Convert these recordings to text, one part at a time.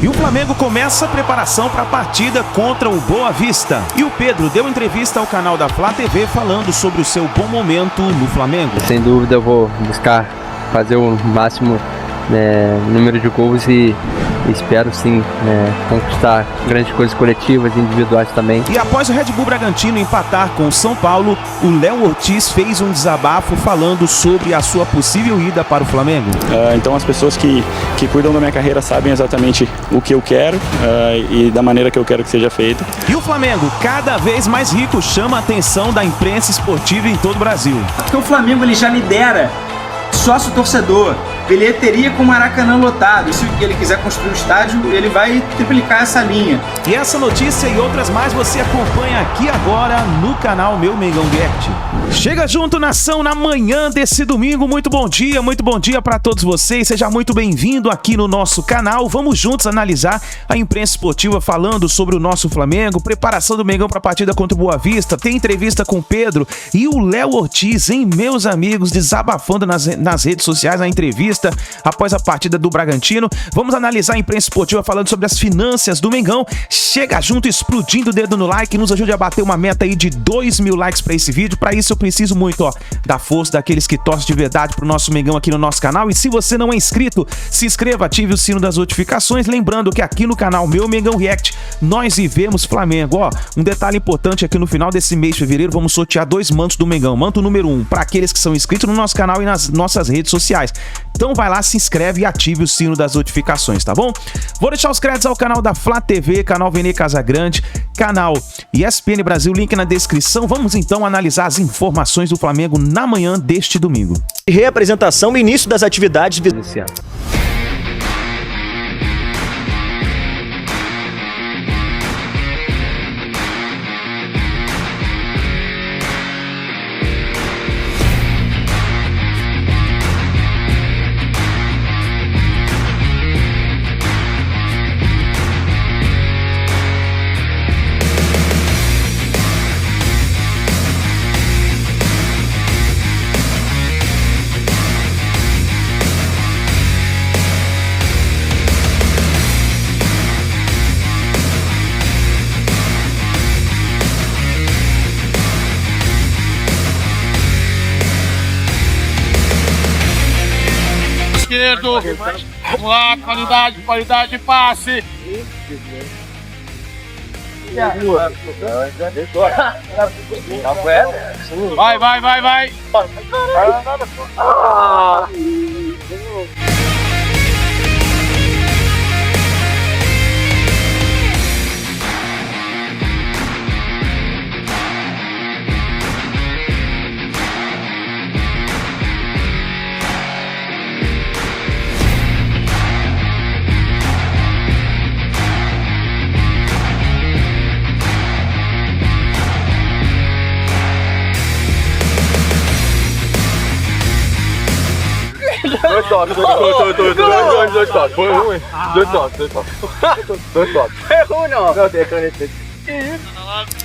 E o Flamengo começa a preparação para a partida contra o Boa Vista. E o Pedro deu entrevista ao canal da Flá TV falando sobre o seu bom momento no Flamengo. Sem dúvida eu vou buscar fazer o máximo número de gols e espero sim conquistar grandes coisas coletivas e individuais também. E após o Red Bull Bragantino empatar com o São Paulo, o Léo Ortiz fez um desabafo falando sobre a sua possível ida para o Flamengo. Então as pessoas que cuidam da minha carreira sabem exatamente o que eu quero e da maneira que eu quero que seja feita. E o Flamengo, cada vez mais rico, chama a atenção da imprensa esportiva em todo o Brasil. Porque o Flamengo ele já lidera sócio-torcedor, bilheteria com o Maracanã lotado. Se ele quiser construir o estádio, ele vai triplicar essa linha. E essa notícia e outras mais você acompanha aqui agora no canal Meu Mengão React. Chega junto, nação, na manhã desse domingo. Muito bom dia para todos vocês. Seja muito bem-vindo aqui no nosso canal. Vamos juntos analisar a imprensa esportiva falando sobre o nosso Flamengo, preparação do Mengão para a partida contra o Boa Vista. Tem entrevista com o Pedro e o Léo Ortiz, hein, meus amigos, desabafando nas redes sociais a entrevista após a partida do Bragantino. Vamos analisar a imprensa esportiva falando sobre as finanças do Mengão. Chega junto, explodindo o dedo no like, nos ajude a bater uma meta aí de 2.000 likes para esse vídeo. Para isso eu preciso muito, da força daqueles que torcem de verdade pro nosso Mengão aqui no nosso canal. E se você não é inscrito, se inscreva, ative o sino das notificações. Lembrando que aqui no canal Meu Mengão React, nós vivemos Flamengo. Um detalhe importante aqui no final desse mês de fevereiro, vamos sortear 2 mantos do Mengão. Manto número 1 para aqueles que são inscritos no nosso canal e nas nossas redes sociais. Então vai lá, se inscreve e ative o sino das notificações, tá bom? Vou deixar os créditos ao canal da Flá TV, canal Vene Casagrande, canal ESPN Brasil, link na descrição. Vamos então analisar as informações do Flamengo na manhã deste domingo. Reapresentação e início das atividades iniciais. Esquerdo, vamos lá, qualidade de passe. Vai. Dois toques. Foi ruim. Dois toques. É ruim, não. Não, tem caneta.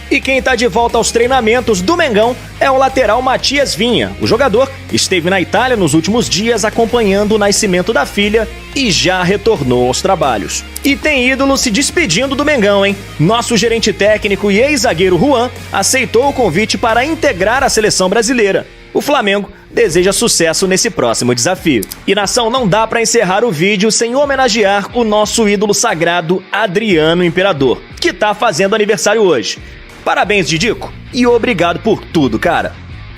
E quem tá de volta aos treinamentos do Mengão é o lateral Matias Vinha. O jogador esteve na Itália nos últimos dias acompanhando o nascimento da filha e já retornou aos trabalhos. E tem ídolo se despedindo do Mengão, hein? Nosso gerente técnico e ex-zagueiro Juan aceitou o convite para integrar a seleção brasileira. O Flamengo deseja sucesso nesse próximo desafio. E nação, não dá para encerrar o vídeo sem homenagear o nosso ídolo sagrado Adriano Imperador, que tá fazendo aniversário hoje. Parabéns, Didico, e obrigado por tudo, cara.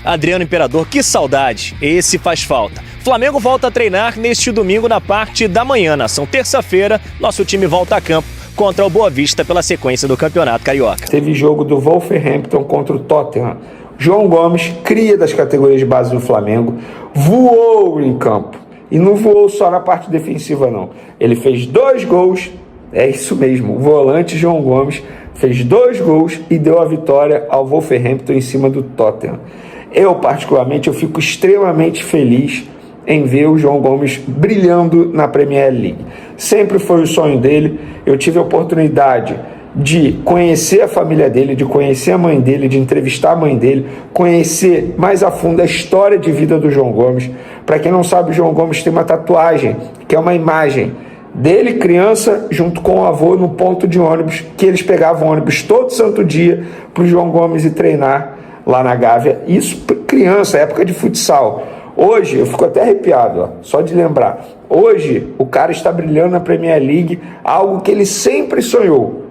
Adriano Imperador, que saudade, esse faz falta. Flamengo volta a treinar neste domingo na parte da manhã, nação. Terça-feira, nosso time volta a campo contra o Boa Vista pela sequência do Campeonato Carioca. Teve jogo do Wolverhampton contra o Tottenham. João Gomes, cria das categorias de base do Flamengo, voou em campo. E não voou só na parte defensiva, não. Ele fez 2 gols, é isso mesmo, o volante João Gomes fez 2 gols e deu a vitória ao Wolverhampton em cima do Tottenham. Eu, particularmente, fico extremamente feliz em ver o João Gomes brilhando na Premier League. Sempre foi o sonho dele, eu tive a oportunidade de conhecer a família dele, de conhecer a mãe dele, de entrevistar a mãe dele, conhecer mais a fundo a história de vida do João Gomes. Para quem não sabe, o João Gomes tem uma tatuagem, que é uma imagem Dele, criança, junto com o avô, no ponto de ônibus, que eles pegavam ônibus todo santo dia para o João Gomes ir treinar lá na Gávea. Isso criança, época de futsal. Hoje, eu fico até arrepiado, ó, só de lembrar. Hoje, o cara está brilhando na Premier League, algo que ele sempre sonhou.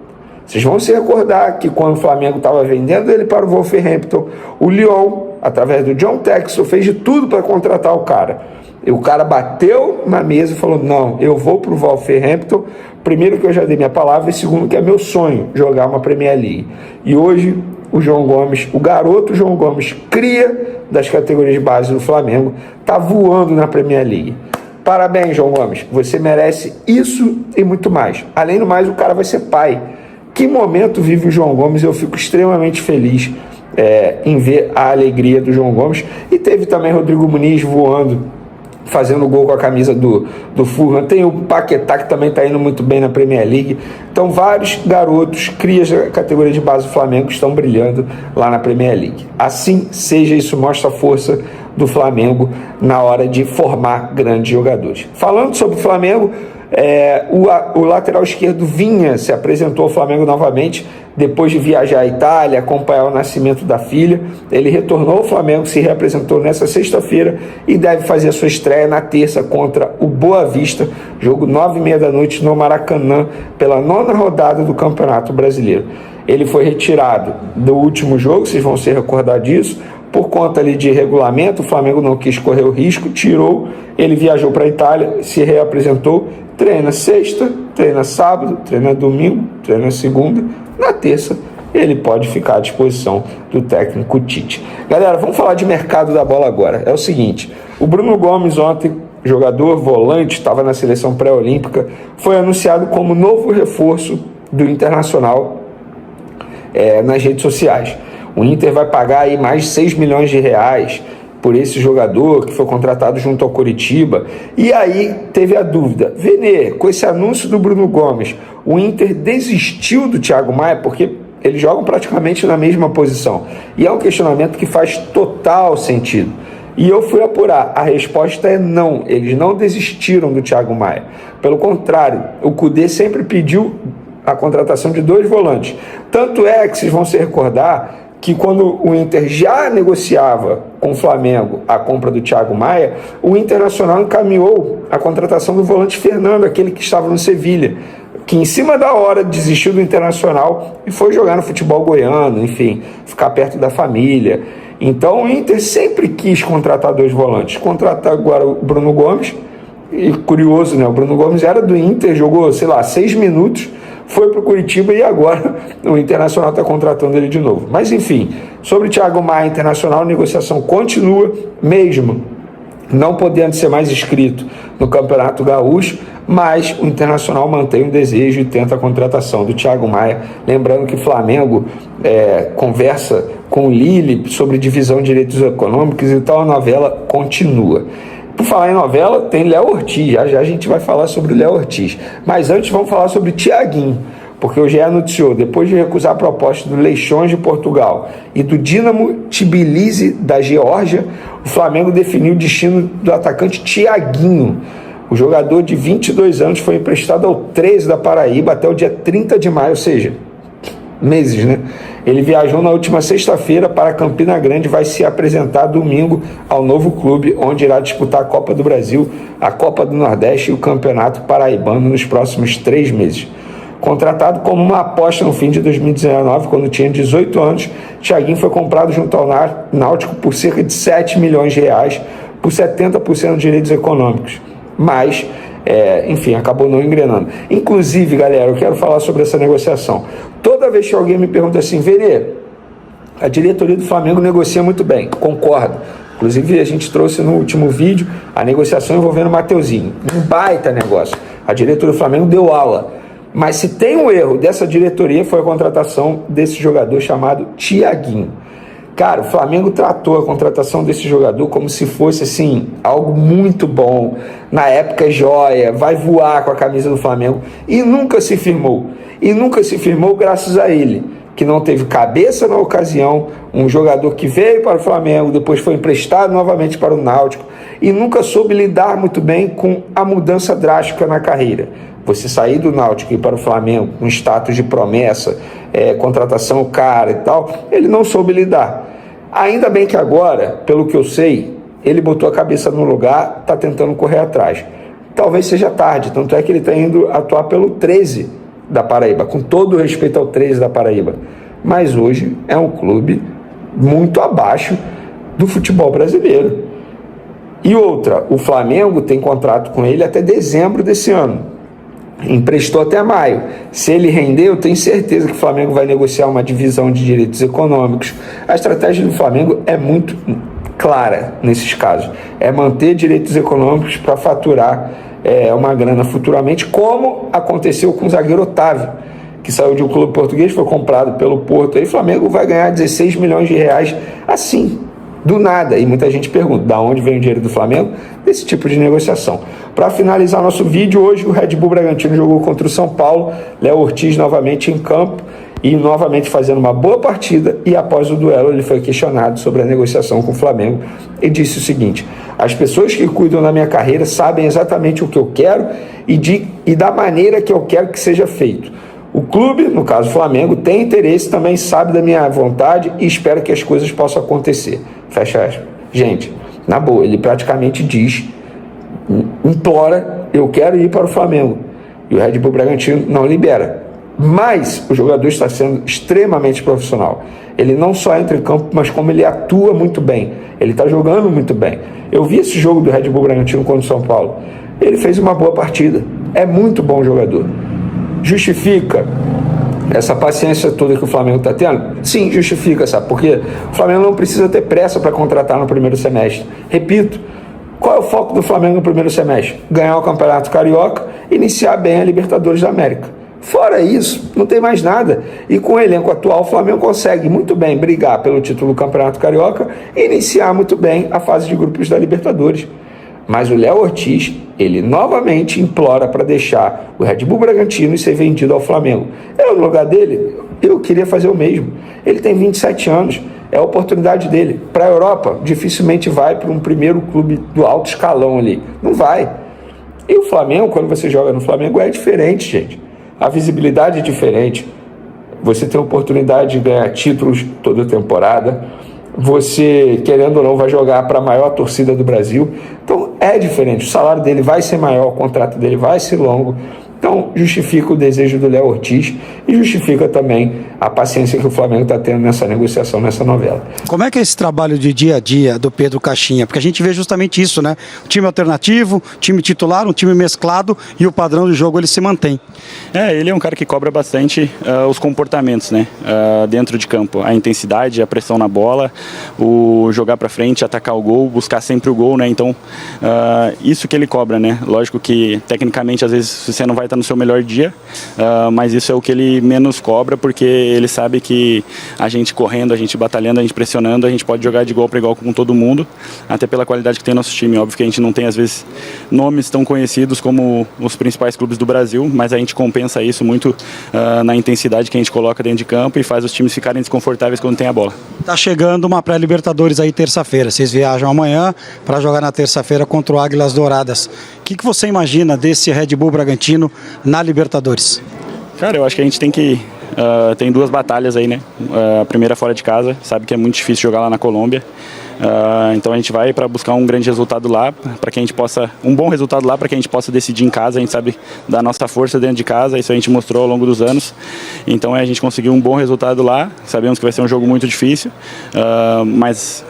Vocês vão se recordar que quando o Flamengo estava vendendo ele para o Wolverhampton, o Lyon, através do John Textor, fez de tudo para contratar o cara. E o cara bateu na mesa e falou, não, eu vou para o Wolverhampton, primeiro que eu já dei minha palavra, e segundo que é meu sonho jogar uma Premier League. E hoje o João Gomes, o garoto João Gomes, cria das categorias de base do Flamengo, está voando na Premier League. Parabéns, João Gomes, você merece isso e muito mais. Além do mais, o cara vai ser pai. Que momento vive o João Gomes, eu fico extremamente feliz em ver a alegria do João Gomes. E teve também Rodrigo Muniz voando, fazendo gol com a camisa do Fulham. Tem o Paquetá, que também está indo muito bem na Premier League. Então, vários garotos, crias da categoria de base do Flamengo, estão brilhando lá na Premier League. Assim seja, isso mostra a força do Flamengo na hora de formar grandes jogadores. Falando sobre o Flamengo, o lateral esquerdo Vinha se apresentou ao Flamengo novamente depois de viajar à Itália, acompanhar o nascimento da filha. Ele retornou ao Flamengo, se reapresentou nessa sexta-feira e deve fazer a sua estreia na terça contra o Boa Vista, jogo 9h30 da noite no Maracanã, pela 9ª rodada do Campeonato Brasileiro. Ele foi retirado do último jogo, vocês vão se recordar disso, por conta ali de regulamento. O Flamengo não quis correr o risco, tirou, ele viajou para a Itália, se reapresentou, treina sexta, treina sábado, treina domingo, treina segunda, na terça ele pode ficar à disposição do técnico Tite. Galera, vamos falar de mercado da bola agora. É o seguinte, o Bruno Gomes ontem, jogador volante, estava na seleção pré-olímpica, foi anunciado como novo reforço do Internacional nas redes sociais. O Inter vai pagar aí mais de 6 milhões de reais por esse jogador que foi contratado junto ao Coritiba. E aí teve a dúvida, Vene, com esse anúncio do Bruno Gomes, o Inter desistiu do Thiago Maia, porque eles jogam praticamente na mesma posição. E é um questionamento que faz total sentido. E eu fui apurar, a resposta é não, eles não desistiram do Thiago Maia. Pelo contrário, o Kudê sempre pediu a contratação de 2 volantes. Tanto é que vocês vão se recordar que quando o Inter já negociava com o Flamengo a compra do Thiago Maia, o Internacional encaminhou a contratação do volante Fernando, aquele que estava no Sevilha, que em cima da hora desistiu do Internacional e foi jogar no futebol goiano, enfim, ficar perto da família. Então o Inter sempre quis contratar 2 volantes. Contratar agora o Bruno Gomes, e curioso, né? O Bruno Gomes era do Inter, jogou, 6 minutos, foi para o Curitiba e agora o Internacional está contratando ele de novo. Mas enfim, sobre o Thiago Maia Internacional, a negociação continua, mesmo não podendo ser mais inscrito no Campeonato Gaúcho, mas o Internacional mantém o desejo e tenta a contratação do Thiago Maia. Lembrando que o Flamengo conversa com o Lille sobre divisão de direitos econômicos, então a novela continua. Por falar em novela, tem Léo Ortiz, já a gente vai falar sobre o Léo Ortiz. Mas antes vamos falar sobre o Thiaguinho, porque o GE anunciou, depois de recusar a proposta do Leixões de Portugal e do Dinamo Tbilisi da Geórgia, o Flamengo definiu o destino do atacante Thiaguinho. O jogador de 22 anos foi emprestado ao 13 da Paraíba até o dia 30 de maio, ou seja, meses, né? Ele viajou na última sexta-feira para Campina Grande e vai se apresentar domingo ao novo clube, onde irá disputar a Copa do Brasil, a Copa do Nordeste e o Campeonato Paraibano nos próximos 3 meses. Contratado como uma aposta no fim de 2019, quando tinha 18 anos, Thiaguinho foi comprado junto ao Náutico por cerca de 7 milhões de reais, por 70% de direitos econômicos. Mas, enfim, acabou não engrenando. Inclusive, galera, eu quero falar sobre essa negociação. Toda vez que alguém me pergunta assim, Verê, a diretoria do Flamengo negocia muito bem, concordo. Inclusive, a gente trouxe no último vídeo a negociação envolvendo o Mateuzinho. Um baita negócio. A diretoria do Flamengo deu aula. Mas se tem um erro dessa diretoria, foi a contratação desse jogador chamado Thiaguinho. Cara, o Flamengo tratou a contratação desse jogador como se fosse, assim, algo muito bom. Na época, joia, vai voar com a camisa do Flamengo. E nunca se firmou. E nunca se firmou graças a ele, que não teve cabeça na ocasião. Um jogador que veio para o Flamengo, depois foi emprestado novamente para o Náutico. E nunca soube lidar muito bem com a mudança drástica na carreira. você sair do Náutico e ir para o Flamengo com status de promessa, contratação cara e tal, ele não soube lidar. Ainda bem que agora, pelo que eu sei, ele botou a cabeça no lugar, está tentando correr atrás. Talvez seja tarde, tanto é que ele está indo atuar pelo 13 da Paraíba, com todo o respeito ao 13 da Paraíba. Mas hoje é um clube muito abaixo do futebol brasileiro. E outra, o Flamengo tem contrato com ele até dezembro desse ano. Emprestou até maio. Se ele render, eu tenho certeza que o Flamengo vai negociar uma divisão de direitos econômicos. A estratégia do Flamengo é muito clara nesses casos. É manter direitos econômicos para faturar uma grana futuramente, como aconteceu com o zagueiro Otávio, que saiu de um clube português, foi comprado pelo Porto. Aí o Flamengo vai ganhar 16 milhões de reais assim, do nada. E muita gente pergunta, da onde vem o dinheiro do Flamengo? Desse tipo de negociação. Para finalizar nosso vídeo, hoje o Red Bull Bragantino jogou contra o São Paulo, Léo Ortiz novamente em campo e novamente fazendo uma boa partida, e após o duelo ele foi questionado sobre a negociação com o Flamengo e disse o seguinte: as pessoas que cuidam da minha carreira sabem exatamente o que eu quero e da maneira que eu quero que seja feito. O clube, no caso o Flamengo, tem interesse, também sabe da minha vontade e espera que as coisas possam acontecer. Fecha aspas. Gente, na boa, ele praticamente diz, implora, eu quero ir para o Flamengo. E o Red Bull Bragantino não libera. Mas o jogador está sendo extremamente profissional. Ele não só entra em campo, mas como ele atua muito bem. Ele está jogando muito bem. Eu vi esse jogo do Red Bull Bragantino contra o São Paulo. Ele fez uma boa partida. É muito bom jogador. Justifica essa paciência toda que o Flamengo está tendo? Sim, justifica, sabe? Porque o Flamengo não precisa ter pressa para contratar no primeiro semestre. Repito, qual é o foco do Flamengo no primeiro semestre? Ganhar o Campeonato Carioca e iniciar bem a Libertadores da América. Fora isso, não tem mais nada. E com o elenco atual, o Flamengo consegue muito bem brigar pelo título do Campeonato Carioca e iniciar muito bem a fase de grupos da Libertadores. Mas o Léo Ortiz, ele novamente implora para deixar o Red Bull Bragantino e ser vendido ao Flamengo. Eu, no lugar dele, eu queria fazer o mesmo. Ele tem 27 anos, é a oportunidade dele. Para a Europa, dificilmente vai para um primeiro clube do alto escalão ali. Não vai. E o Flamengo, quando você joga no Flamengo, é diferente, gente. A visibilidade é diferente. Você tem a oportunidade de ganhar títulos toda temporada. Você, querendo ou não, vai jogar para a maior torcida do Brasil. Então é diferente. O salário dele vai ser maior, o contrato dele vai ser longo. Então justifica o desejo do Léo Ortiz e justifica também a paciência que o Flamengo está tendo nessa negociação, nessa novela. Como é que é esse trabalho de dia a dia do Pedro Caixinha? Porque a gente vê justamente isso, né? O time alternativo, time titular, um time mesclado e o padrão do jogo ele se mantém. Ele é um cara que cobra bastante os comportamentos, né? Dentro de campo. A intensidade, a pressão na bola, o jogar para frente, atacar o gol, buscar sempre o gol, né? Então, isso que ele cobra, né? Lógico que, tecnicamente, às vezes você não vai estar no seu melhor dia, mas isso é o que ele menos cobra, porque ele sabe que a gente correndo, a gente batalhando, a gente pressionando, a gente pode jogar de igual para igual com todo mundo, até pela qualidade que tem nosso time. Óbvio que a gente não tem, às vezes, nomes tão conhecidos como os principais clubes do Brasil, mas a gente compensa isso muito na intensidade que a gente coloca dentro de campo e faz os times ficarem desconfortáveis quando tem a bola. Tá chegando uma pré-Libertadores aí terça-feira. Vocês viajam amanhã para jogar na terça-feira contra o Águilas Douradas. O que você imagina desse Red Bull Bragantino na Libertadores? Cara, eu acho que a gente tem duas batalhas aí, né? A primeira fora de casa, sabe que é muito difícil jogar lá na Colômbia. Então a gente vai para buscar um grande resultado lá, para que a gente possa, um bom resultado lá, para que a gente possa decidir em casa. A gente sabe da nossa força dentro de casa, isso a gente mostrou ao longo dos anos. Então a gente conseguiu um bom resultado lá. Sabemos que vai ser um jogo muito difícil, mas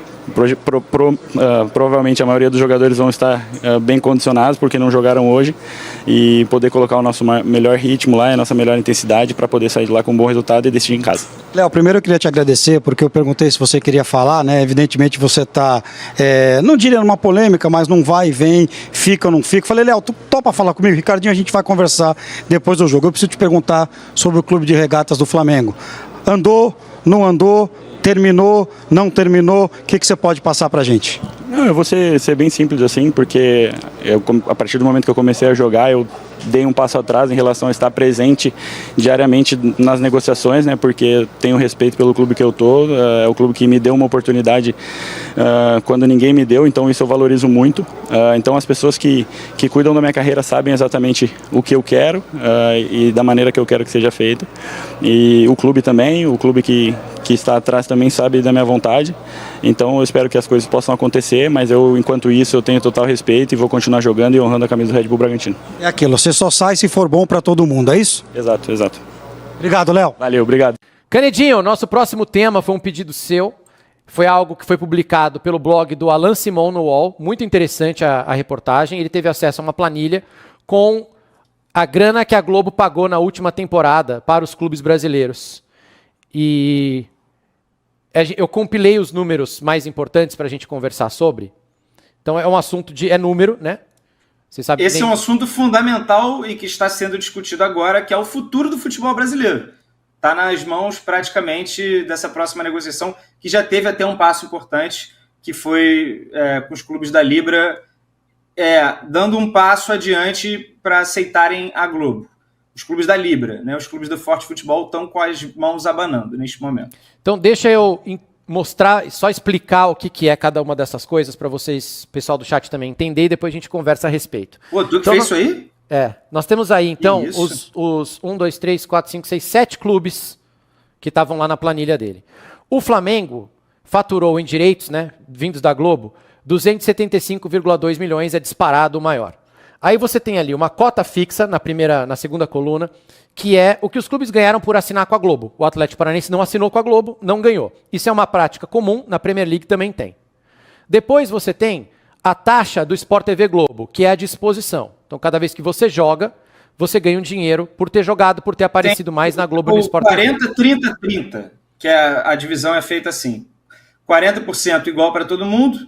provavelmente a maioria dos jogadores vão estar bem condicionados porque não jogaram hoje, e poder colocar o nosso melhor ritmo lá, a nossa melhor intensidade, para poder sair de lá com um bom resultado e decidir em casa. Léo, primeiro eu queria te agradecer porque eu perguntei se você queria falar, né? Evidentemente você está, não diria numa polêmica, mas não vai e vem, fica ou não fica. Falei, Léo, tu topa falar comigo? Ricardinho, a gente vai conversar depois do jogo. Eu preciso te perguntar sobre o Clube de Regatas do Flamengo. Andou, não andou, Terminou? Não terminou? O que você pode passar pra gente? Não, eu vou ser bem simples assim, porque a partir do momento que eu comecei a jogar, eu dei um passo atrás em relação a estar presente diariamente nas negociações, né? Porque tenho respeito pelo clube que eu tô, é o clube que me deu uma oportunidade quando ninguém me deu, então isso eu valorizo muito. Então as pessoas que cuidam da minha carreira sabem exatamente o que eu quero e da maneira que eu quero que seja feito. E o clube também, o clube que está atrás também sabe da minha vontade. Então eu espero que as coisas possam acontecer, mas enquanto isso, eu tenho total respeito e vou continuar jogando e honrando a camisa do Red Bull Bragantino. É aquilo, você só sai se for bom para todo mundo, é isso? Exato. Obrigado, Léo. Valeu, obrigado. Canedinho, nosso próximo tema foi um pedido seu. Foi algo que foi publicado pelo blog do Alan Simon no UOL. Muito interessante a reportagem. Ele teve acesso a uma planilha com a grana que a Globo pagou na última temporada para os clubes brasileiros. E eu compilei os números mais importantes para a gente conversar sobre. Então é um assunto é número, né? Você sabe Esse é um assunto fundamental e que está sendo discutido agora, que é o futuro do futebol brasileiro. Está nas mãos praticamente dessa próxima negociação, que já teve até um passo importante, que foi com os clubes da Libra, dando um passo adiante para aceitarem a Globo. Os clubes da Libra, né? Os clubes do Forte Futebol estão com as mãos abanando neste momento. Então deixa eu mostrar, só explicar o que é cada uma dessas coisas para vocês, pessoal do chat também entender, e depois a gente conversa a respeito. Pô, tu que fez isso aí? Nós temos aí, então, os 1, 2, 3, 4, 5, 6, 7 clubes que estavam lá na planilha dele. O Flamengo faturou em direitos, né, vindos da Globo, 275,2 milhões, é disparado o maior. Aí você tem ali uma cota fixa na segunda coluna, que é o que os clubes ganharam por assinar com a Globo. O Atlético Paranaense não assinou com a Globo, não ganhou. Isso é uma prática comum, na Premier League também tem. Depois você tem a taxa do Sport TV Globo, que é a disposição. Então, cada vez que você joga, você ganha um dinheiro por ter jogado, por ter aparecido mais na Globo e no Sport TV. 40, 30, 30, que a divisão é feita assim. 40% igual para todo mundo,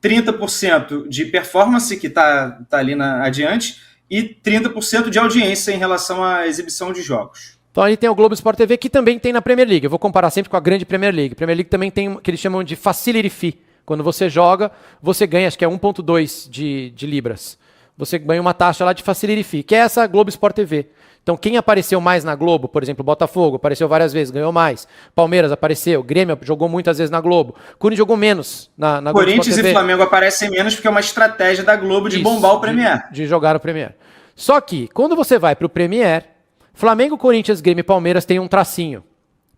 30% de performance, que está ali adiante, e 30% de audiência em relação à exibição de jogos. Então ali tem o Globo Sport TV, que também tem na Premier League. Eu vou comparar sempre com a grande Premier League. Premier League também tem o que eles chamam de Facility Fee. Quando você joga, você ganha, acho que é 1,2 de libras. Você ganha uma taxa lá de Facility Fee, que é essa Globo Sport TV. Então quem apareceu mais na Globo, por exemplo, Botafogo, apareceu várias vezes, ganhou mais. Palmeiras apareceu, Grêmio jogou muitas vezes na Globo. Corinthians jogou menos na Globo Sport TV. Corinthians e Flamengo aparecem menos porque é uma estratégia da Globo de bombar o Premier. De jogar o Premier. Só que, quando você vai para o Premier, Flamengo, Corinthians, Grêmio e Palmeiras têm um tracinho.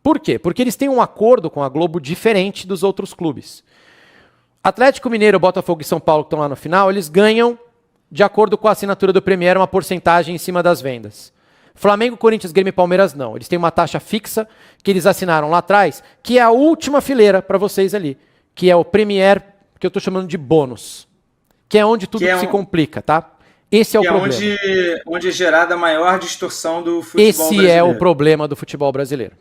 Por quê? Porque eles têm um acordo com a Globo diferente dos outros clubes. Atlético Mineiro, Botafogo e São Paulo, que estão lá no final, eles ganham, de acordo com a assinatura do Premier, uma porcentagem em cima das vendas. Flamengo, Corinthians, Grêmio e Palmeiras não. Eles têm uma taxa fixa que eles assinaram lá atrás, que é a última fileira para vocês ali, que é o Premier, que eu estou chamando de bônus, que é onde tudo se complica, tá? Esse é o problema. Onde é gerada a maior distorção do futebol brasileiro. Esse é o problema do futebol brasileiro.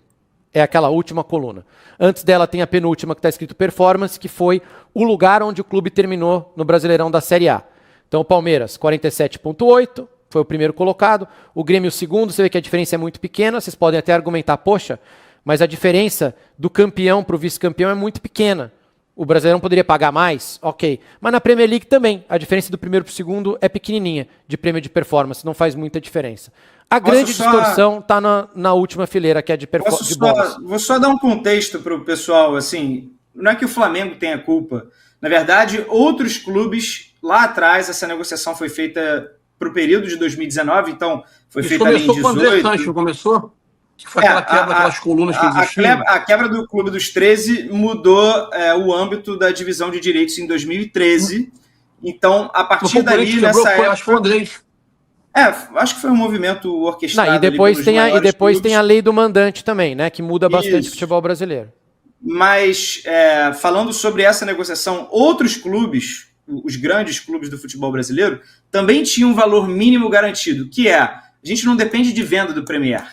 É aquela última coluna. Antes dela tem a penúltima que está escrito performance, que foi o lugar onde o clube terminou no Brasileirão da Série A. Então o Palmeiras, 47,8, foi o primeiro colocado. O Grêmio, o segundo, você vê que a diferença é muito pequena. Vocês podem até argumentar, poxa, mas a diferença do campeão para o vice-campeão é muito pequena. O Brasileirão poderia pagar mais? Ok. Mas na Premier League também. A diferença do primeiro para o segundo é pequenininha, de prêmio de performance. Não faz muita diferença. A grande distorção está na última fileira, que é de performance. Vou só dar um contexto para o pessoal. Assim, não é que o Flamengo tenha culpa. Na verdade, outros clubes, lá atrás, essa negociação foi feita para o período de 2019. Então, foi feita ali em 18. Começou com o André Sancho, começou? Que foi aquela quebra daquelas colunas que existiam. A quebra do Clube dos 13 mudou o âmbito da divisão de direitos em 2013. Então, a partir dali, nessa época... Acho que foi o André. Acho que foi um movimento orquestrado. E depois tem a lei do mandante também, né? Que muda bastante o futebol brasileiro. Mas, falando sobre essa negociação, outros clubes, os grandes clubes do futebol brasileiro, também tinham um valor mínimo garantido, que a gente não depende de venda do Premier.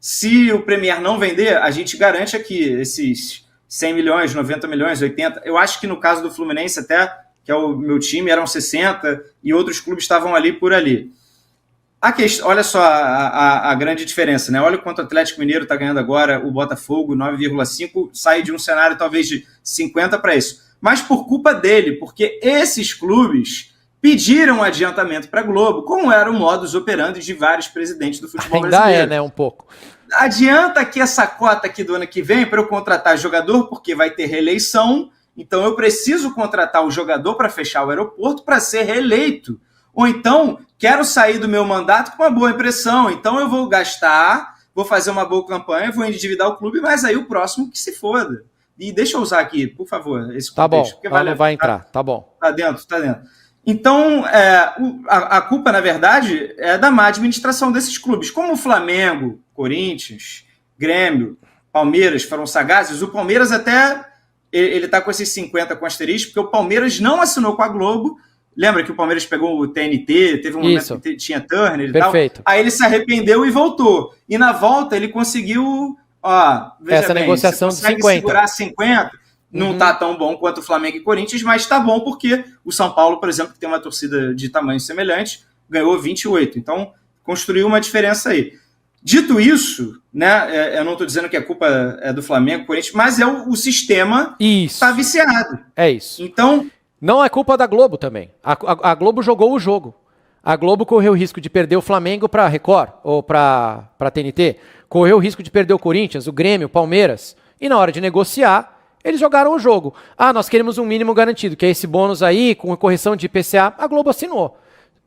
Se o Premier não vender, a gente garante aqui esses 100 milhões, 90 milhões, 80. Eu acho que no caso do Fluminense até, que é o meu time, eram 60 e outros clubes estavam ali por ali. Olha só a grande diferença, né? Olha quanto o Atlético Mineiro está ganhando agora, o Botafogo, 9,5, sai de um cenário talvez de 50 para isso. Mas por culpa dele, porque esses clubes pediram adiantamento para a Globo, como era o modus operandi de vários presidentes do futebol brasileiro. Ainda é, né? Um pouco. Adianta aqui essa cota aqui do ano que vem para eu contratar jogador, porque vai ter reeleição, então eu preciso contratar o jogador para fechar o aeroporto para ser reeleito. Ou então, quero sair do meu mandato com uma boa impressão, então eu vou gastar, vou fazer uma boa campanha, vou endividar o clube, mas aí o próximo que se foda. E deixa eu usar aqui, por favor, esse contexto. Tá bom, vai entrar, tá bom. Tá dentro. Então, a culpa, na verdade, é da má administração desses clubes. Como o Flamengo, Corinthians, Grêmio, Palmeiras foram sagazes, o Palmeiras até ele tá com esses 50 com asterisco, porque o Palmeiras não assinou com a Globo. Lembra que o Palmeiras pegou o TNT, teve um momento que tinha Turner e Perfeito. tal. Aí ele se arrependeu e voltou. E na volta ele conseguiu, essa negociação de 50. Segurar 50, não tá tão bom quanto o Flamengo e Corinthians, mas tá bom porque o São Paulo, por exemplo, que tem uma torcida de tamanho semelhante, ganhou 28. Então, construiu uma diferença aí. Dito isso, né, eu não estou dizendo que a culpa é do Flamengo, Corinthians, mas é o sistema está viciado. É isso. Então... Não é culpa da Globo também. A Globo jogou o jogo. A Globo correu o risco de perder o Flamengo para Record ou para TNT. Correu o risco de perder o Corinthians, o Grêmio, o Palmeiras. E na hora de negociar, eles jogaram o jogo. Nós queremos um mínimo garantido, que é esse bônus aí, com correção de IPCA. A Globo assinou.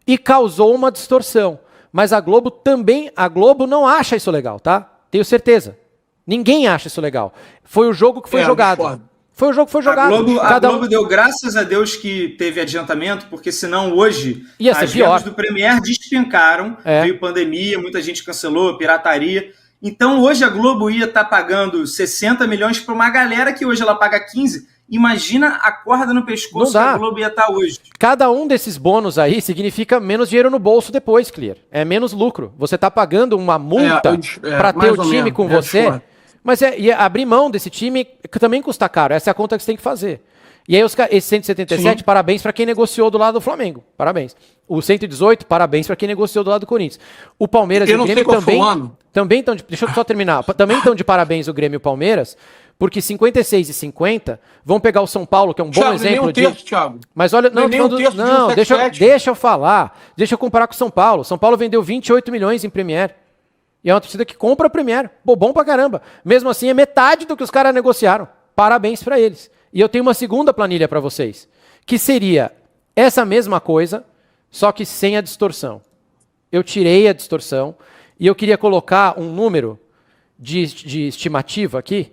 E causou uma distorção. Mas a Globo não acha isso legal, tá? Tenho certeza. Ninguém acha isso legal. Foi o jogo que foi jogado. Foi o jogo que foi jogado. A Globo deu graças a Deus que teve adiantamento, porque senão hoje as vendas do Premier despencaram, veio pandemia, muita gente cancelou, pirataria. Então hoje a Globo ia estar pagando 60 milhões para uma galera que hoje ela paga 15. Imagina a corda no pescoço que a Globo ia estar hoje. Cada um desses bônus aí significa menos dinheiro no bolso depois, Clear. É menos lucro. Você está pagando uma multa para ter o time com você... Mas abrir mão desse time que também custa caro. Essa é a conta que você tem que fazer. E aí esse 177, sim, parabéns para quem negociou do lado do Flamengo. Parabéns. O 118, parabéns para quem negociou do lado do Corinthians. O Palmeiras e o Grêmio também estão de... Deixa eu só terminar. Também estão de parabéns o Grêmio e o Palmeiras, porque 56 e 50 vão pegar o São Paulo, que é um bom exemplo de... Thiago. Mas olha, deixa eu falar. Deixa eu comparar com o São Paulo. São Paulo vendeu 28 milhões em Premier. E é uma torcida que compra a Premier. Bobão pra caramba. Mesmo assim, é metade do que os caras negociaram. Parabéns pra eles. E eu tenho uma segunda planilha pra vocês, que seria essa mesma coisa, só que sem a distorção. Eu tirei a distorção e eu queria colocar um número de estimativa aqui,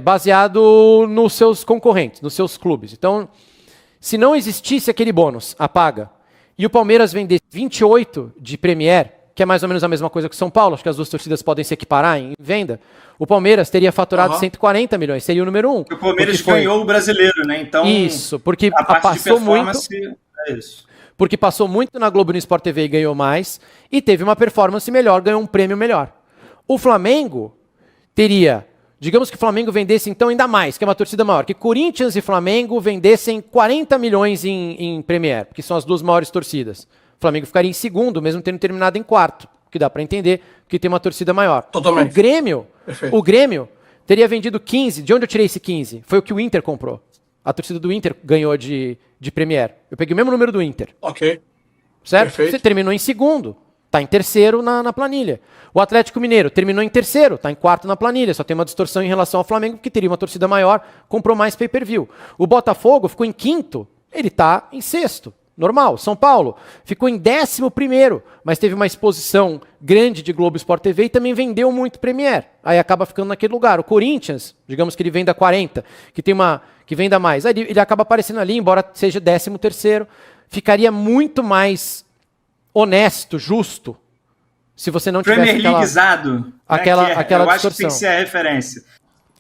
baseado nos seus concorrentes, nos seus clubes. Então, se não existisse aquele bônus, a paga, e o Palmeiras vendesse 28 de Premier, que é mais ou menos a mesma coisa que o São Paulo, acho que as duas torcidas podem se equiparar em venda, o Palmeiras teria faturado 140 milhões, seria o número 1. O Palmeiras ganhou o brasileiro, né? Então, isso, porque passou muito. Porque passou muito na Globo e no Sport TV e ganhou mais, e teve uma performance melhor, ganhou um prêmio melhor. O Flamengo teria, digamos que o Flamengo vendesse então ainda mais, que é uma torcida maior, que Corinthians e Flamengo vendessem 40 milhões em Premier, que são as duas maiores torcidas. O Flamengo ficaria em segundo, mesmo tendo terminado em quarto, que dá para entender, porque tem uma torcida maior. Totalmente. O Grêmio teria vendido 15. De onde eu tirei esse 15? Foi o que o Inter comprou. A torcida do Inter ganhou de Premier. Eu peguei o mesmo número do Inter. Ok. Certo? Perfeito. Você terminou em segundo. Está em terceiro na planilha. O Atlético Mineiro terminou em terceiro, está em quarto na planilha. Só tem uma distorção em relação ao Flamengo, porque teria uma torcida maior, comprou mais pay-per-view. O Botafogo ficou em quinto, ele está em sexto. Normal. São Paulo ficou em 11º, mas teve uma exposição grande de Globo Sport TV e também vendeu muito Premier. Aí acaba ficando naquele lugar. O Corinthians, digamos que ele venda 40, que venda mais. Aí ele acaba aparecendo ali, embora seja 13º, ficaria muito mais honesto, justo, se você não tivesse Premier Leagueizado, aquela eu distorção. acho que tem que ser a referência.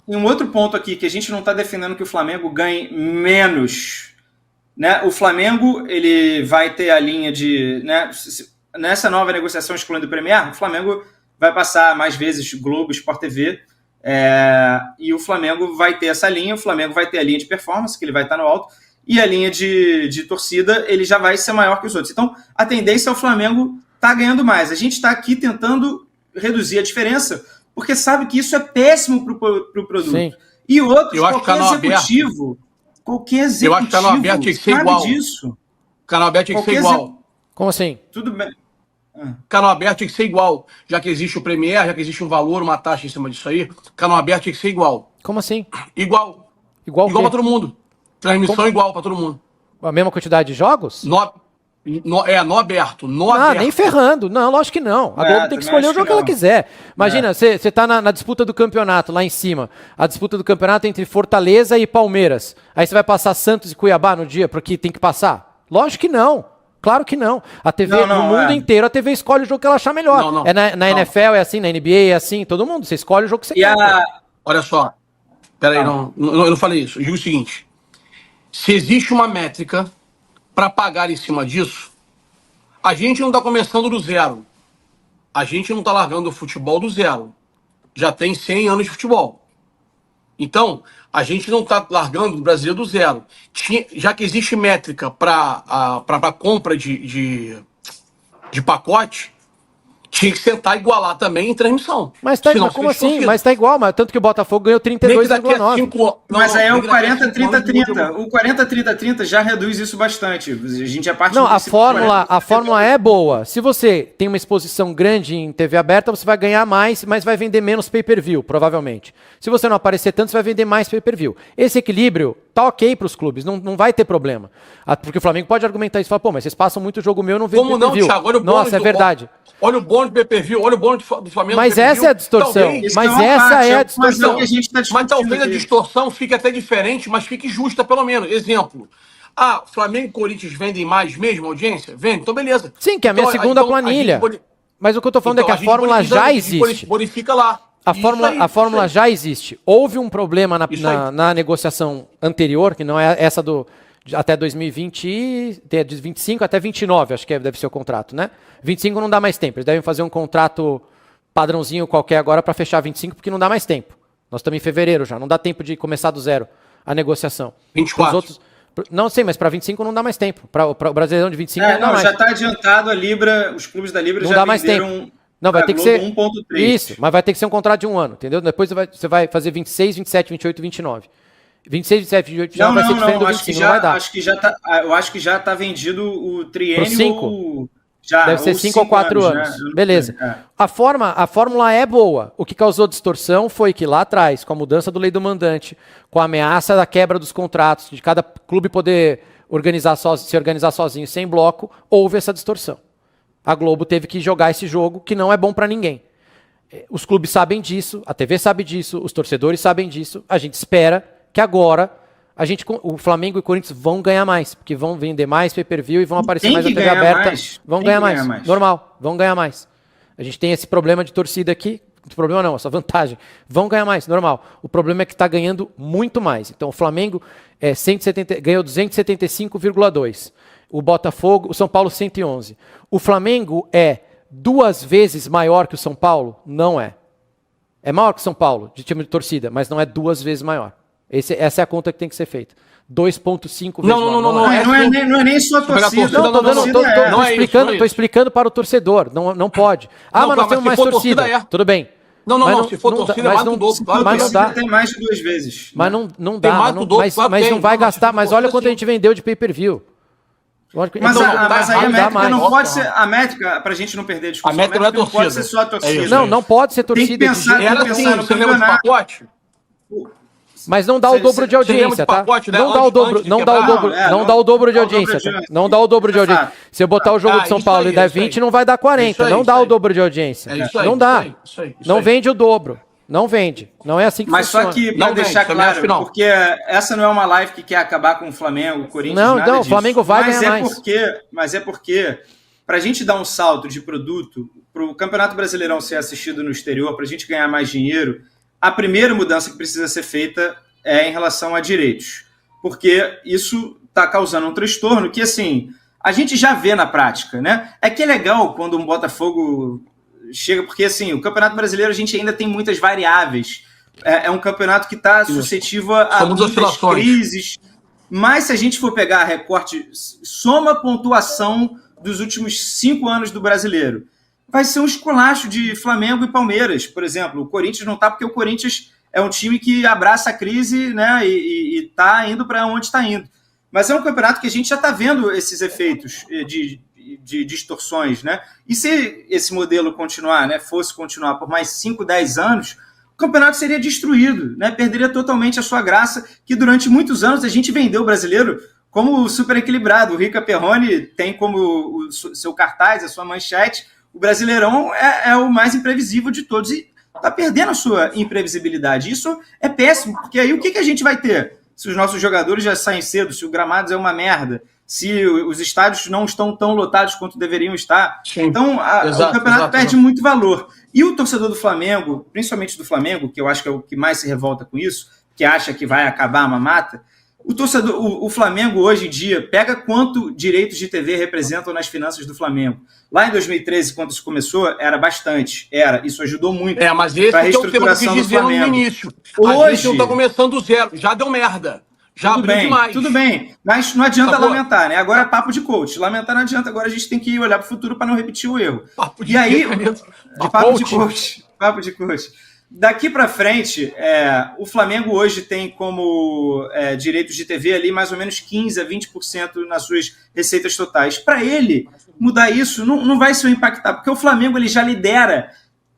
E um outro ponto aqui, que a gente não está defendendo que o Flamengo ganhe menos. Né? O Flamengo ele vai ter a linha de... Né, nessa nova negociação excluindo o Premier, o Flamengo vai passar mais vezes Globo, Sport TV, e o Flamengo vai ter essa linha, o Flamengo vai ter a linha de performance, que ele vai estar no alto, e a linha de torcida ele já vai ser maior que os outros. Então, a tendência é o Flamengo está ganhando mais. A gente está aqui tentando reduzir a diferença, porque sabe que isso é péssimo para o produto. Sim. E outros, Eu acho que qualquer executivo Eu acho que o canal aberto tinha que ser igual. disso. O canal aberto tinha que ser igual. Como assim? Tudo bem. Canal aberto tinha que ser igual. Já que existe o Premiere, já que existe um valor, uma taxa em cima disso aí, canal aberto tinha que ser igual. Como assim? Igual. Igual pra todo mundo. Transmissão igual pra todo mundo. A mesma quantidade de jogos? No aberto. Nem ferrando. Não, lógico que não. A Globo tem que escolher o jogo que ela quiser. Imagina, você tá na disputa do campeonato, lá em cima. A disputa do campeonato entre Fortaleza e Palmeiras. Aí você vai passar Santos e Cuiabá no dia, porque tem que passar? Lógico que não. Claro que não. A TV, no mundo inteiro, a TV escolhe o jogo que ela achar melhor. Na NFL é assim, na NBA é assim, todo mundo. Você escolhe o jogo que você quer. Olha só. Peraí, eu não falei isso. Eu digo o seguinte. Se existe uma métrica para pagar em cima disso, a gente não está começando do zero. A gente não está largando o futebol do zero. Já tem 100 anos de futebol. Então, a gente não está largando o Brasileiro do zero. Já que existe métrica para compra de pacote, tinha que sentar e igualar também em transmissão. Mas como assim? Mas tá igual, mas tanto que o Botafogo ganhou 32,9. Mas aí é o 40-30-30. O 40-30-30 já reduz isso bastante. A gente já parte Não, a fórmula é boa. Se você tem uma exposição grande em TV aberta, você vai ganhar mais, mas vai vender menos pay-per-view, provavelmente. Se você não aparecer tanto, você vai vender mais pay-per-view. Esse equilíbrio tá ok para os clubes, não vai ter problema. Porque o Flamengo pode argumentar isso e falar, pô, mas vocês passam muito jogo meu, eu não vejo pay-per-view. Como não, Thiago? Olha o bônus. Nossa, é verdade. Olha o bônus do pay-per-view, olha o bônus do Flamengo. Mas essa é a distorção. Mas talvez a distorção fique até diferente, mas fique justa pelo menos. Exemplo. Flamengo e Corinthians vendem mais mesmo, audiência? Vende, então beleza. Sim, que é a minha segunda planilha. Mas o que eu tô falando é que a fórmula já existe. Bonifica lá. A fórmula já existe. Houve um problema na negociação anterior, que não é essa até 2020, de 25 até 29, acho que deve ser o contrato, né? 25 não dá mais tempo. Eles devem fazer um contrato padrãozinho qualquer agora para fechar 25, porque não dá mais tempo. Nós estamos em fevereiro já, não dá tempo de começar do zero a negociação. 24. Não sei, mas para 25 não dá mais tempo. Para o Brasileirão de 25 não dá mais. Já está adiantado a Libra, os clubes da Libra não já dá mais tempo. Não, vai ter que ser 1.3. Isso, mas vai ter que ser um contrato de um ano, entendeu? Depois você vai fazer 26, 27, 28 e 29. 26, 27, 28 já vai ser diferente do 25, não vai dar. Eu acho que já está vendido o triênio. 5. Deve ser 5 ou 4 anos. Né? Beleza. A fórmula é boa. O que causou distorção foi que lá atrás, com a mudança do lei do mandante, com a ameaça da quebra dos contratos, de cada clube poder se organizar sozinho, sem bloco, houve essa distorção. A Globo teve que jogar esse jogo que não é bom para ninguém. Os clubes sabem disso, a TV sabe disso, os torcedores sabem disso. A gente espera que agora o Flamengo e o Corinthians vão ganhar mais, porque vão vender mais pay-per-view e vão aparecer mais na TV aberta. Vão ganhar mais. Normal, vão ganhar mais. A gente tem esse problema de torcida aqui. Problema não, essa vantagem. Vão ganhar mais, normal. O problema é que está ganhando muito mais. Então o Flamengo ganhou 275,2. O Botafogo, o São Paulo 111. O Flamengo é 2 vezes maior que o São Paulo? Não é. É maior que o São Paulo, de time de torcida, mas não é 2 vezes maior. Essa é a conta que tem que ser feita. 2,5 vezes maior. Não é nem só torcida. Estou explicando para o torcedor. Não pode. Mas nós temos mais torcida. Tudo bem. Se for torcida, é mais do dobro. Mas não dá. Tem mais de 2 vezes. Mas não dá. Mas não vai gastar. Mas olha quanto a gente vendeu de pay-per-view. Mas aí a métrica não pode ser. A métrica, pra gente não perder a discussão, a métrica não pode ser só a torcida. Não pode ser torcida. Tem que pensar no campeonato. Mas não dá o dobro de audiência, tá? Não dá o dobro de audiência, tá? Não dá o dobro de audiência. Se eu botar o jogo de São Paulo e der 20, não vai dar 40. Não dá o dobro de audiência. Não dá. Não vende o dobro. Não vende. Não é assim que funciona. Mas só que, pra deixar claro, porque essa não é uma live que quer acabar com o Flamengo, o Corinthians, nada disso. Não, o Flamengo vai ganhar mais. Mas é porque, pra gente dar um salto de produto, pro Campeonato Brasileirão ser assistido no exterior, pra gente ganhar mais dinheiro, a primeira mudança que precisa ser feita é em relação a direitos. Porque isso tá causando um transtorno que, assim, a gente já vê na prática, né? É que é legal quando um Botafogo chega, porque assim, o Campeonato Brasileiro a gente ainda tem muitas variáveis. É um campeonato que está suscetível a muitas crises. Mas se a gente for pegar recorte, soma a pontuação dos últimos 5 anos do Brasileiro. Vai ser um esculacho de Flamengo e Palmeiras, por exemplo. O Corinthians não está porque o Corinthians é um time que abraça a crise, né, e está indo para onde está indo. Mas é um campeonato que a gente já está vendo esses efeitos de distorções, né? E se esse modelo continuar, né, fosse continuar por mais 5, 10 anos, o campeonato seria destruído, né? Perderia totalmente a sua graça, que durante muitos anos a gente vendeu o brasileiro como super equilibrado. O Rica Perrone tem como o seu cartaz, a sua manchete, o Brasileirão é o mais imprevisível de todos e está perdendo a sua imprevisibilidade. Isso é péssimo, porque aí o que a gente vai ter? Se os nossos jogadores já saem cedo, se o gramado é uma merda, se os estádios não estão tão lotados quanto deveriam estar. Sim, então, o campeonato perde muito valor. E o torcedor do Flamengo, principalmente do Flamengo, que eu acho que é o que mais se revolta com isso, que acha que vai acabar a mamata, o Flamengo hoje em dia pega quanto direitos de TV representam nas finanças do Flamengo. Lá em 2013, quando isso começou, era bastante. Isso ajudou muito. Mas esse para a reestruturação do Flamengo. No início. Hoje, a gente não está começando do zero. Já deu merda. Já tudo abriu bem, demais. Tudo bem, mas não adianta lamentar, né? Agora é papo de coach. Lamentar não adianta, agora a gente tem que olhar para o futuro para não repetir o erro. Papo de coach. Daqui para frente, o Flamengo hoje tem como direitos de TV ali mais ou menos 15% a 20% nas suas receitas totais. Para ele mudar isso, não vai se impactar, porque o Flamengo ele já lidera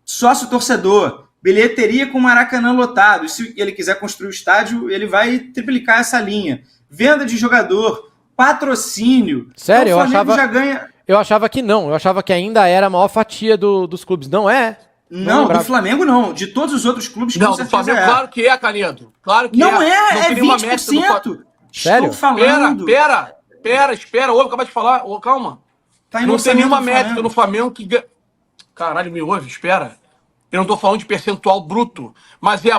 sócio-torcedor, bilheteria com o Maracanã lotado. E se ele quiser construir o estádio, ele vai triplicar essa linha. Venda de jogador, patrocínio. Sério, então, o Flamengo já ganha... Eu achava que não. Eu achava que ainda era a maior fatia dos clubes. Não é? Não, do Flamengo não. De todos os outros clubes, não, do Flamengo, claro que é, Canedo. Claro que não é. Não é 20%. Sério? Estou falando. Espera. Ô, acabei de falar. Ô, calma. Tá não tem nenhuma métrica no Flamengo que... Caralho, me ouve, espera. Eu não estou falando de percentual bruto, mas é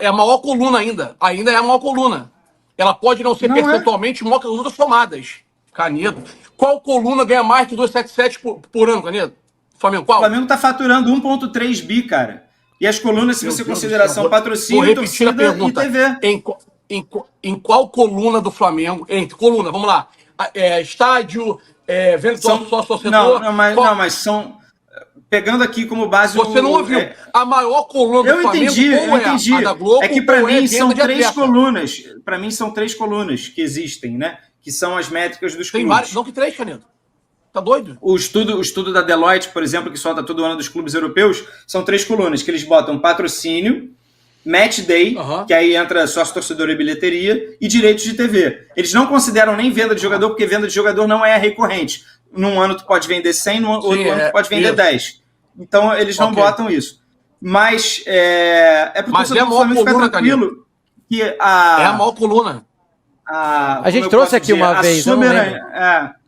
a maior coluna ainda. Ainda é a maior coluna. Ela pode não ser percentualmente maior que as outras somadas. Canedo. Qual coluna ganha mais que 277 por ano, Canedo? Flamengo, qual? O Flamengo está faturando 1,3 bi, cara. E as colunas, se você considerar, são patrocínio, torcida e TV. Em qual coluna do Flamengo? Coluna, vamos lá. Estádio, venda sócio-torcedor... Não, mas são... Pegando aqui como base... Você não ouviu. A maior coluna do Flamengo eu entendi. A da Globo, que para mim são 3 colunas. Para mim são 3 colunas que existem, né? Que são as métricas dos clubes. Tem vários, não que 3, Canedo. Tá doido? O estudo da Deloitte, por exemplo, que solta todo ano dos clubes europeus, são 3 colunas, que eles botam patrocínio, match day, que aí entra sócio-torcedor e bilheteria, e direitos de TV. Eles não consideram nem venda de jogador, porque venda de jogador não é recorrente. Num ano tu pode vender 100, no outro ano tu pode vender 10. Então eles não botam isso. Mas pro torcedor do Flamengo ficar tranquilo que é a maior coluna. A gente trouxe aqui uma vez,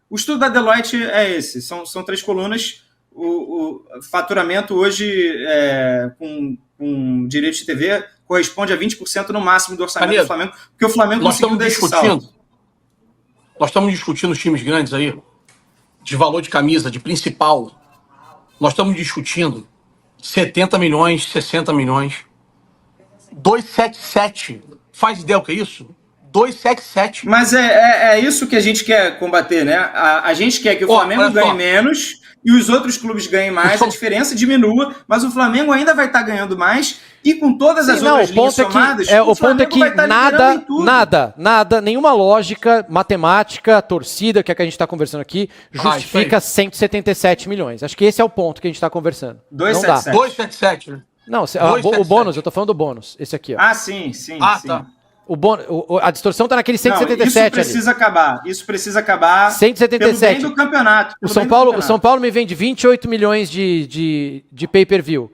o estudo da Deloitte é esse, são 3 colunas. O faturamento hoje com direito de TV corresponde a 20% no máximo do orçamento do Flamengo, porque o Flamengo conseguiu dar esse salto. Nós estamos discutindo os times grandes aí, de valor de camisa, de principal. Nós estamos discutindo 70 milhões, 60 milhões. 277. Faz ideia o que é isso? 277. Mas é isso que a gente quer combater, né? A gente quer que o Flamengo ganhe menos e os outros clubes ganhem mais, a diferença diminua, mas o Flamengo ainda vai estar ganhando mais e com todas as outras linhas somadas, o ponto é que nada, nenhuma lógica, matemática, torcida, que é que a gente está conversando aqui, justifica 177 milhões. Acho que esse é o ponto que a gente está conversando. 277, né? Não, o bônus, eu tô falando do bônus, esse aqui, ó. Ah, sim. Tá. A distorção tá naquele 177 isso precisa acabar. Isso precisa acabar 177. pelo bem do campeonato. O São Paulo me vende 28 milhões de pay-per-view.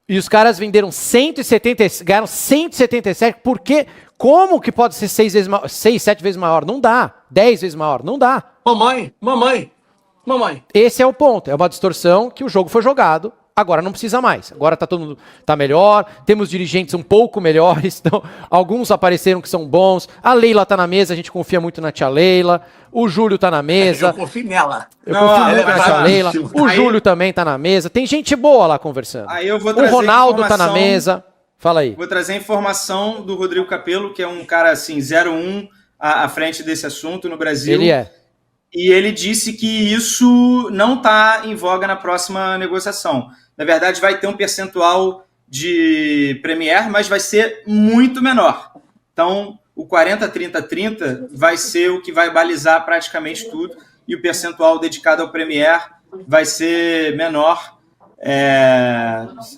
E os caras venderam 177, ganharam 177, porque como que pode ser 6, 7 vezes maior? Não dá. 10 vezes maior? Não dá. Mamãe. Esse é o ponto. É uma distorção que o jogo foi jogado. Agora não precisa mais. Agora todo mundo tá melhor. Temos dirigentes um pouco melhores. Então, alguns apareceram que são bons. A Leila tá na mesa, a gente confia muito na tia Leila. O Júlio tá na mesa. Eu confio nela. Eu confio muito na tia Leila. O Júlio também tá na mesa. Tem gente boa lá conversando. O Ronaldo tá na mesa. Fala aí. Vou trazer a informação do Rodrigo Capello, que é um cara assim, 01 à frente desse assunto no Brasil. Ele é. E ele disse que isso não está em voga na próxima negociação. Na verdade, vai ter um percentual de Premier, mas vai ser muito menor. Então, o 40-30-30 vai ser o que vai balizar praticamente tudo, e o percentual dedicado ao Premier vai ser menor.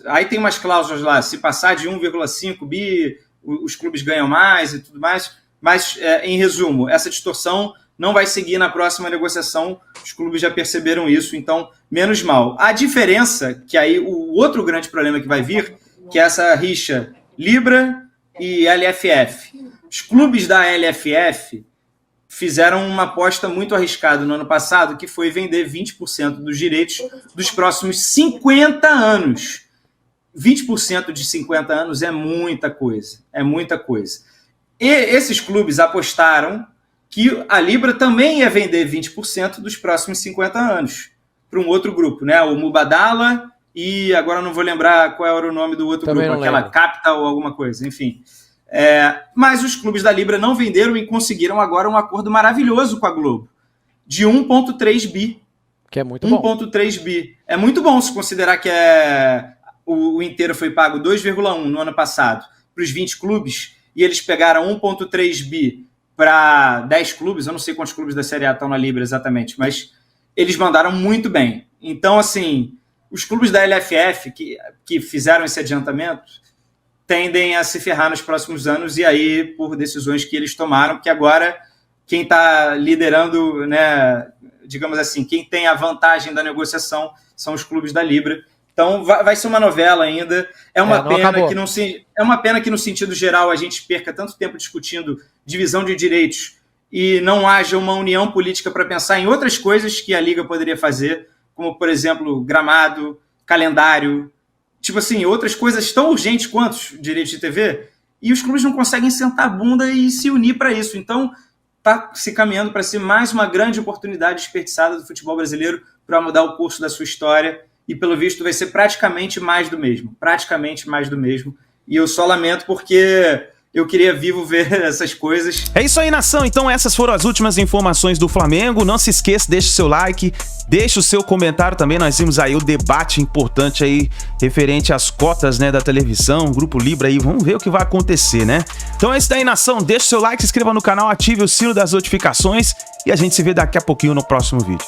Aí tem umas cláusulas lá, se passar de 1,5 bi, os clubes ganham mais e tudo mais, mas, em resumo, essa distorção não vai seguir na próxima negociação, os clubes já perceberam isso, então, menos mal. A diferença, que aí o outro grande problema que vai vir, que é essa rixa Libra e LFF. Os clubes da LFF fizeram uma aposta muito arriscada no ano passado, que foi vender 20% dos direitos dos próximos 50 anos. 20% de 50 anos é muita coisa, é muita coisa. E esses clubes apostaram que a Libra também ia vender 20% dos próximos 50 anos para um outro grupo, né? O Mubadala e agora não vou lembrar qual era o nome do outro também grupo, aquela lembro. Capital ou alguma coisa, enfim. Mas os clubes da Libra não venderam e conseguiram agora um acordo maravilhoso com a Globo, de 1,3 bi. Que é muito bom. 1,3 bi. É muito bom se considerar que o inteiro foi pago 2,1 no ano passado para os 20 clubes, e eles pegaram 1,3 bi para 10 clubes, eu não sei quantos clubes da Série A estão na Libra exatamente, mas eles mandaram muito bem. Então, assim, os clubes da LFF que fizeram esse adiantamento tendem a se ferrar nos próximos anos, e aí por decisões que eles tomaram, que agora quem está liderando, né, digamos assim, quem tem a vantagem da negociação são os clubes da Libra. Então vai ser uma novela ainda. É uma pena que no sentido geral a gente perca tanto tempo discutindo divisão de direitos e não haja uma união política para pensar em outras coisas que a Liga poderia fazer, como, por exemplo, gramado, calendário, tipo assim, outras coisas tão urgentes quanto os direitos de TV, e os clubes não conseguem sentar a bunda e se unir para isso. Então está se caminhando para ser mais uma grande oportunidade desperdiçada do futebol brasileiro para mudar o curso da sua história. E, pelo visto, vai ser praticamente mais do mesmo. Praticamente mais do mesmo. E eu só lamento porque eu queria vivo ver essas coisas. É isso aí, nação. Então essas foram as últimas informações do Flamengo. Não se esqueça, deixe o seu like, deixe o seu comentário também. Nós vimos aí o debate importante aí referente às cotas, né, da televisão, Grupo Libra aí. Vamos ver o que vai acontecer, né? Então é isso daí, nação. Deixe o seu like, se inscreva no canal, ative o sino das notificações e a gente se vê daqui a pouquinho no próximo vídeo.